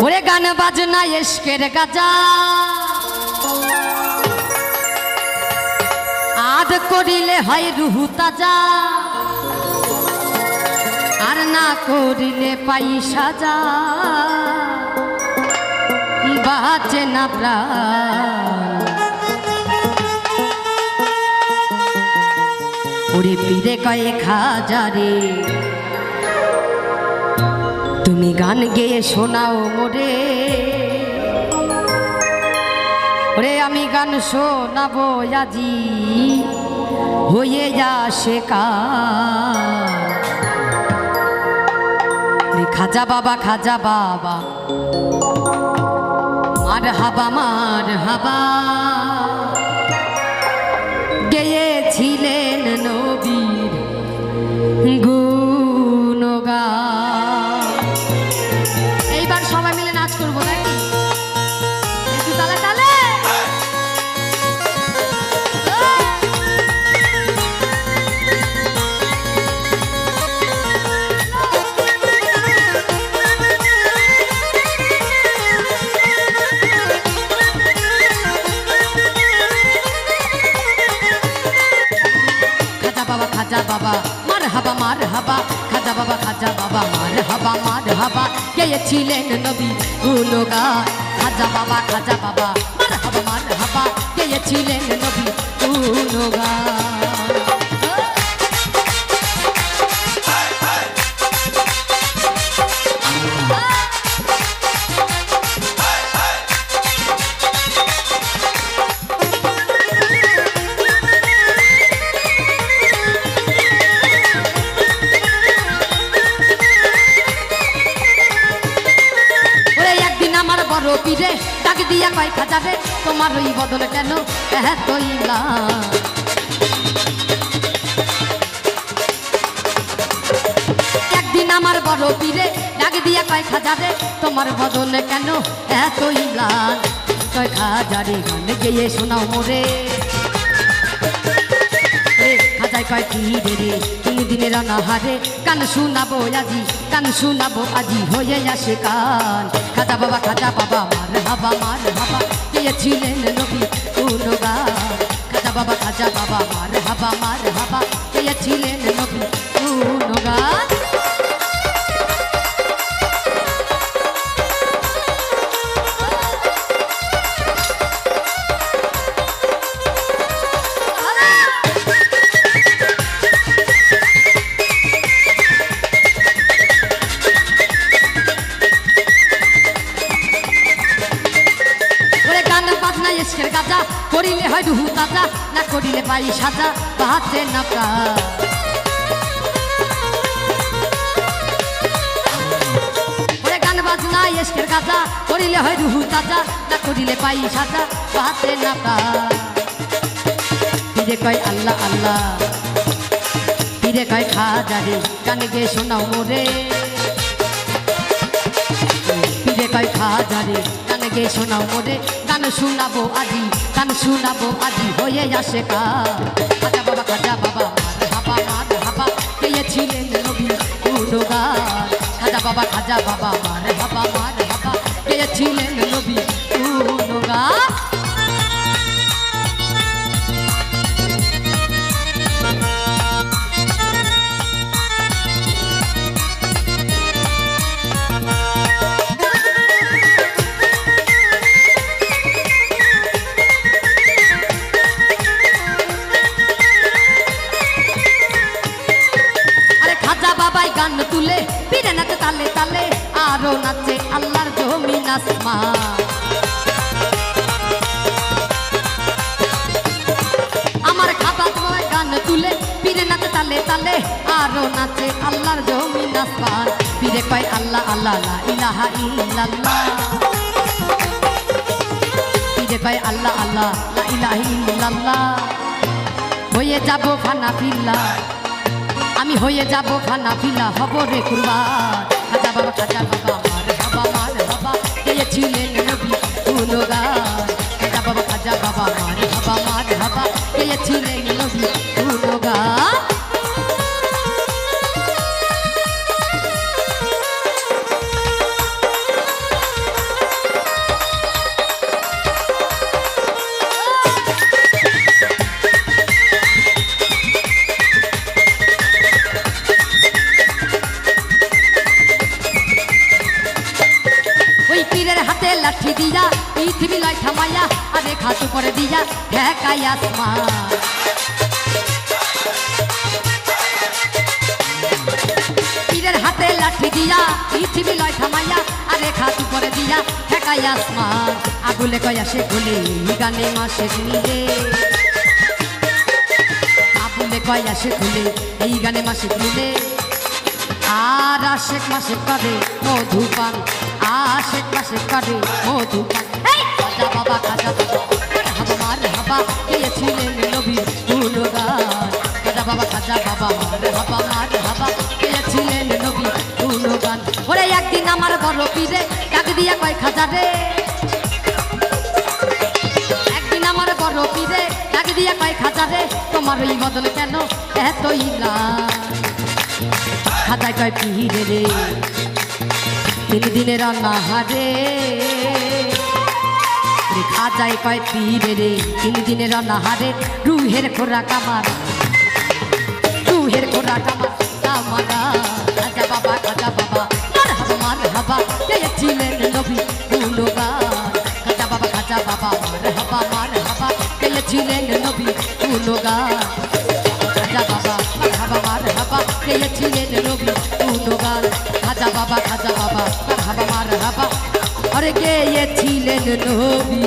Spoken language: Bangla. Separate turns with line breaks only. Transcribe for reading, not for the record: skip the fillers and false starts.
ওরে গান বাজনা এসকের গাজা আদ করিলে হয় রুহু তাজা আর না করিলে পাই সাজা বাঁচে না প্রাণ। ওরে পীরে কয়ে খাজারে তুমি গান গেয়ে শোনাও মোরে। ওরে আমি গান শোনাবো আজি হয়ে যাসে কাল। খাজা বাবা খাজা বাবা মার হাবা গেয়েছিলেন নবীর গুণগান। এইবার সবাই মিলে নাচ করবো নাকি? একটু তালে তালে খাজা বাবা মার হাবা খাজা বাবা মার হাবা গেয়েছিলেন নবী গুণগান। খাজা বাবা মার হাবা গেয়েছিলেন নবী গুণগান। পীরে ডাক দিয়া কয় খাজা রে তোমার ওই বদল কেন এতইলা। একদিন আমার বড় পীরে ডাক দিয়া কয় খাজা রে তোমার বদল কেন এতইলা। কয় খাজা রে গান গেয়ে শোনাও মোরে। খাজায় কয় কি রে 3 দিনের অনাহারে গান শোনাবো আজি হয়ে আসে কান। খাজা বাবা মার হাবা গেয়েছিলেন নবী গুণগান। খাজা বাবা মার হাবা গেয়েছিলেন নবী গুণগান। গাজা করিলে হয় রুহু তাজা না করিলে পাই সাজা বাঁচে না প্রাণ। ওরে গান বাজনা এসকের গাজা করিলে হয় রুহু তাজা না করিলে পাই সাজা বাঁচে না প্রাণ। পীরে কয় আল্লাহ আল্লাহ পীরে কয় খাজা রে গান গে শোনাও মোরে। পীরে কয় খাজা রে গান গে শোনাও মোরে। গান শোনাবো আজি হয়ে আসে কাল। খাজা বাবা মার হাবা গেয়েছিলেন নবী গুণগান। খাজা বাবা মার হাবা গেয়েছিলেন নবী গুণগান। গান তুলে পীরে নাচে তালে তালে আরো নাচে আল্লাহর জমিন আসমান। আমার খাজা তোমার গান তুলে পীরে নাচে তালে তালে আরো নাচে আল্লাহর জমিন আসমান। পীরে কয় আল্লাহ আল্লাহ লা ইলাহা ইল্লাল্লাহ। পীরে কয় আল্লাহ আল্লাহ লা ইলাহা ইল্লাল্লাহ। হয়ে যাব ফানা ফিল্লা আমি হয়ে যাব ফানা ফিলা হব রে কুরবান। খাজা বাবা মার হাবা গেয়েছিলেন নবী গুণগান। খাজা বাবা মার হাবা গেয়েছিলেন নবী গুণগান। লাঠি দিয়া পৃথিবী লয় থামাইয়া আরে খাতু করে দিয়া ঠেকাই আসমান পীরের হাতে লাঠি দিয়া পৃথিবী লয় থামাইয়া আরে খাতু করে দিয়া ঠেকাই আসমান আগুলে কয়া সে গুলে গানে মাসে নিলে আগুলে কয়া সে গুলে এই গানে মাসে নিলে আর আশেক মাসে করে মধুপান আশেক মাসে করে মধুপান খাজা বাবা খাজা বাবা হাবা মার হাবা পেয়েছিলেন নবীর গুণগান খাজা বাবা মার হাবা মার হাবা পেয়েছিলেন নবীর গুণগান ওরে একদিন আমার বড় পীরে ডাক দিয়া কয় খাজা রে একদিন আমার বড় পীরে ডাক দিয়া কয় খাজা রে তোমার ওই বদল কেন এতই লাল খাজায় কয় পীরে রে 3 দিনের অনাহারে খাজায় কয় পীরে রে 3 দিনের অনাহারে রুহের খোরাক আমার রুহের খোরাক আমার আমারা খাজা বাবা মার হাবা পেয়েছিলেন নবী গুণগান খাজা বাবা মার হাবা পেয়েছিলেন নবী গুণগান খাজা বাবা মার হাবা পেয়েছিলেন নবী গুণগান খাজা বাবা মার হাবা আরে গেয়েছিলেন নবী